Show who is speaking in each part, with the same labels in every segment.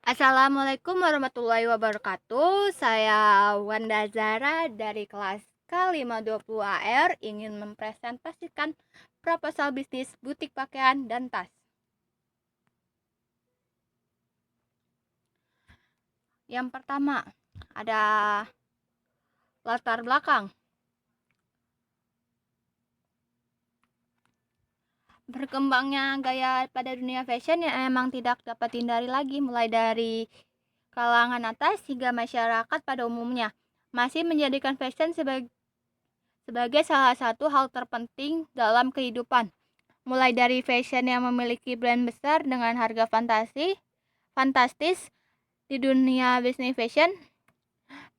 Speaker 1: Assalamualaikum warahmatullahi wabarakatuh. Saya Wanda Zara dari kelas K520 AR ingin mempresentasikan proposal bisnis butik pakaian dan tas. Yang pertama, ada latar belakang. Berkembangnya gaya pada dunia fashion yang emang tidak dapat dihindari lagi, mulai dari kalangan atas hingga masyarakat pada umumnya masih menjadikan fashion sebagai salah satu hal terpenting dalam kehidupan. Mulai dari fashion yang memiliki brand besar dengan harga fantastis di dunia bisnis fashion,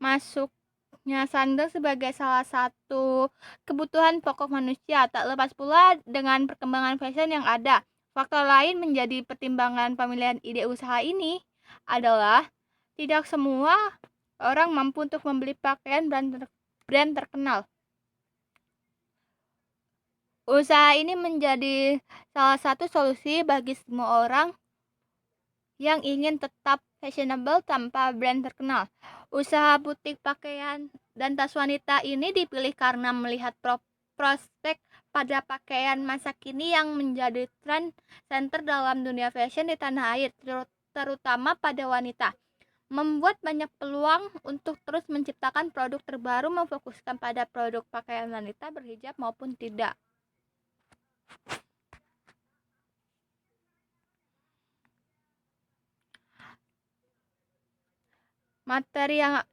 Speaker 1: masuknya sandal sebagai salah satu kebutuhan pokok manusia. Tak lepas pula dengan perkembangan fashion yang ada. Faktor lain menjadi pertimbangan pemilihan ide usaha ini adalah tidak semua orang mampu untuk membeli pakaian brand terkenal. Usaha ini menjadi salah satu solusi bagi semua orang yang ingin tetap fashionable tanpa brand terkenal. Usaha butik pakaian dan tas wanita ini dipilih karena melihat prospek pada pakaian masa kini yang menjadi trend center dalam dunia fashion di tanah air, terutama pada wanita. Membuat banyak peluang untuk terus menciptakan produk terbaru, memfokuskan pada produk pakaian wanita berhijab maupun tidak. Materi yang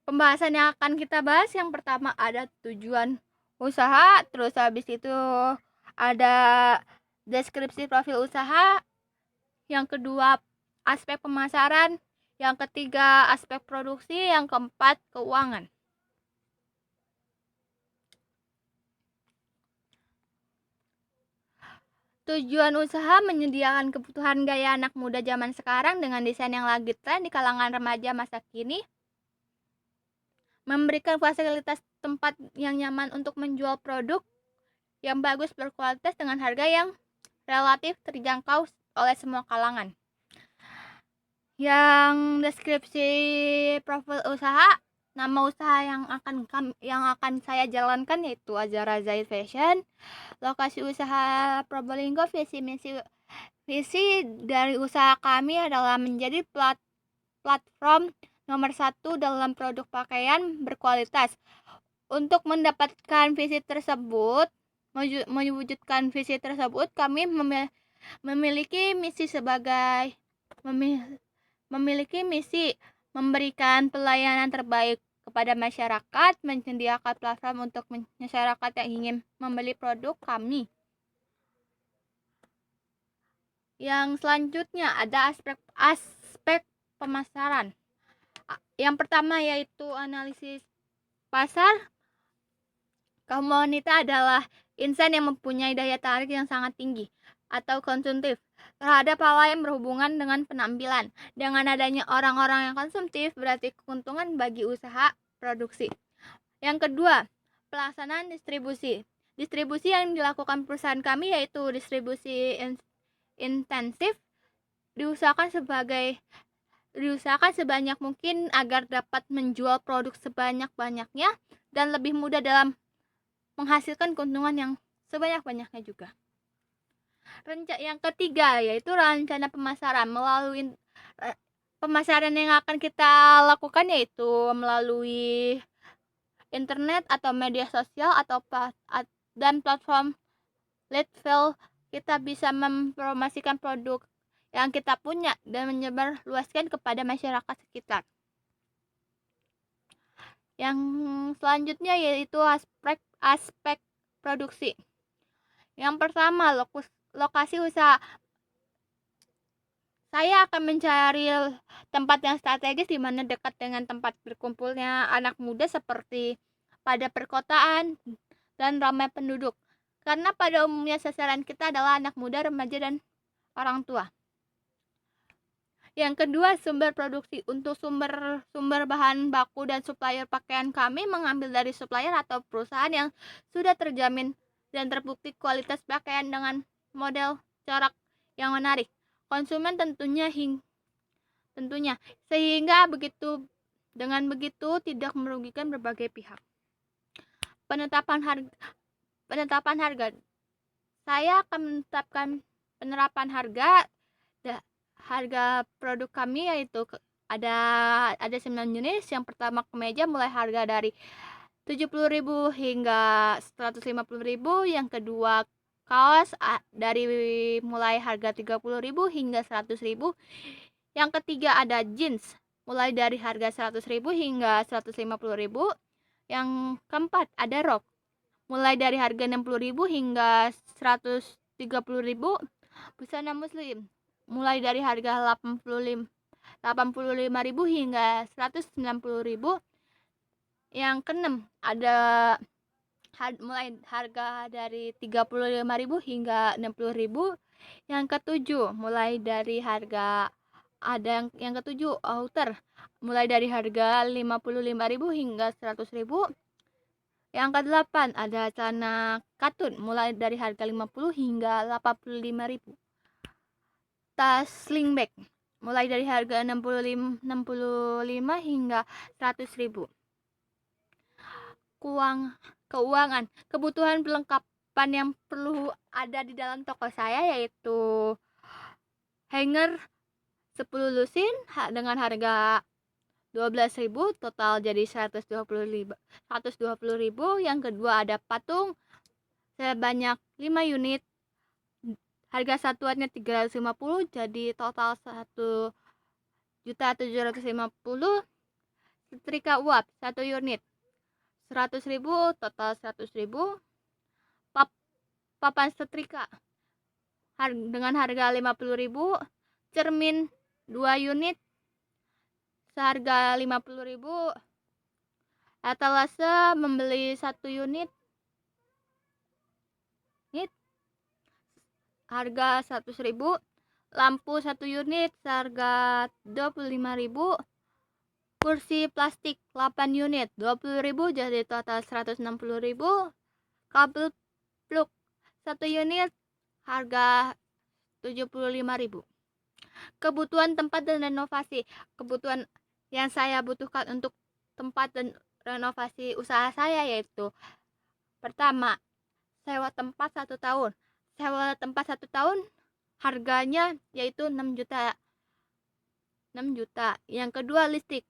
Speaker 1: pembahasan yang akan kita bahas, yang pertama ada tujuan usaha, terus habis itu ada deskripsi profil usaha, yang kedua aspek pemasaran, yang ketiga aspek produksi, yang keempat keuangan. Tujuan usaha menyediakan kebutuhan gaya anak muda zaman sekarang dengan desain yang lagi tren di kalangan remaja masa kini, memberikan fasilitas tempat yang nyaman untuk menjual produk yang bagus berkualitas dengan harga yang relatif terjangkau oleh semua kalangan. Yang deskripsi profil usaha, nama usaha yang akan saya jalankan yaitu Azara Zaid Fashion. Lokasi usaha Probolinggo. Visi dari usaha kami adalah menjadi platform nomor 1 dalam produk pakaian berkualitas. Untuk mendapatkan visi tersebut, mewujudkan visi tersebut, kami memiliki misi memberikan pelayanan terbaik kepada masyarakat, menyediakan platform untuk masyarakat yang ingin membeli produk kami. Yang selanjutnya ada aspek pemasaran. Yang pertama yaitu analisis pasar. Kaum wanita adalah insan yang mempunyai daya tarik yang sangat tinggi atau konsumtif terhadap hal yang berhubungan dengan penampilan. Dengan adanya orang-orang yang konsumtif berarti keuntungan bagi usaha produksi. Yang kedua, pelaksanaan distribusi. Distribusi yang dilakukan perusahaan kami yaitu distribusi intensif, diusahakan sebanyak mungkin agar dapat menjual produk sebanyak-banyaknya dan lebih mudah dalam menghasilkan keuntungan yang sebanyak-banyaknya juga. Yang ketiga yaitu rencana pemasaran. Melalui pemasaran yang akan kita lakukan yaitu melalui internet atau media sosial dan platform lead fill, kita bisa mempromosikan produk yang kita punya dan menyebar luaskan kepada masyarakat sekitar. Yang selanjutnya yaitu aspek produksi. Yang pertama, lokasi usaha. Saya akan mencari tempat yang strategis di mana dekat dengan tempat berkumpulnya anak muda seperti pada perkotaan dan ramai penduduk. Karena pada umumnya sasaran kita adalah anak muda, remaja, dan orang tua. Yang kedua, sumber produksi. Untuk sumber bahan baku dan supplier pakaian, kami mengambil dari supplier atau perusahaan yang sudah terjamin dan terbukti kualitas pakaian dengan model corak yang menarik. Konsumen tentunya tentunya, sehingga dengan begitu tidak merugikan berbagai pihak. Penetapan harga. Saya akan menetapkan penerapan harga produk kami, yaitu ada 9 jenis. Yang pertama kemeja mulai harga dari 70.000 hingga 150.000. Yang kedua kaos dari mulai harga 30.000 hingga 100.000. Yang ketiga ada jeans mulai dari harga 100.000 hingga 150.000. Yang keempat ada rok mulai dari harga 60.000 hingga 130.000. Busana muslim mulai dari harga 85.000 hingga 190.000. Yang keenam ada mulai harga dari 35.000 hingga 60.000. Yang ketujuh mulai dari harga yang ketujuh outer mulai dari harga 55.000 hingga 100.000. Yang kedelapan ada celana katun mulai dari harga 50 hingga 85.000. Tas sling bag mulai dari harga 65 hingga 100.000. Keuangan. Kebutuhan perlengkapan yang perlu ada di dalam toko saya yaitu hanger 10 lusin dengan harga 12.000, total jadi 120.000. Yang kedua ada patung sebanyak 5 unit, harga satuannya 350, jadi total 1.750.000. Setrika uap 1 unit 100.000, total 100.000. Papan setrika dengan harga 50.000. Cermin 2 unit seharga 50.000. Etalase membeli 1 unit harga 100.000. Lampu 1 unit seharga 25.000. Kursi plastik 8 unit 20.000, jadi total 160.000. Kabel plug 1 unit harga 75.000. Kebutuhan tempat dan renovasi. Kebutuhan yang saya butuhkan untuk tempat dan renovasi usaha saya yaitu pertama, sewa tempat 1 tahun. Sewa tempat 1 tahun harganya yaitu 6 juta. Yang kedua listrik.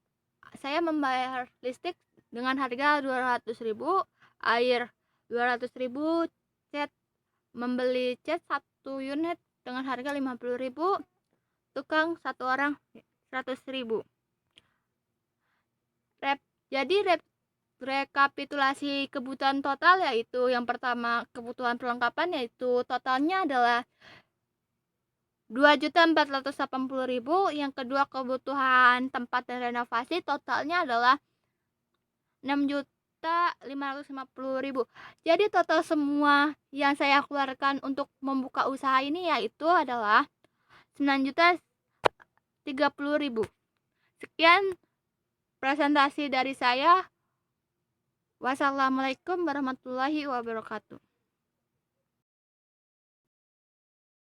Speaker 1: Saya membayar listrik dengan harga 200.000, air 200.000, cat membeli cat 1 unit dengan harga 50.000, tukang 1 orang 100.000. Jadi rekapitulasi kebutuhan total yaitu yang pertama kebutuhan perlengkapan yaitu totalnya adalah 2.480.000. Yang kedua kebutuhan tempat dan renovasi totalnya adalah 6.550.000. Jadi total semua yang saya keluarkan untuk membuka usaha ini yaitu adalah 9.030.000. Sekian presentasi dari saya. Wassalamualaikum warahmatullahi wabarakatuh.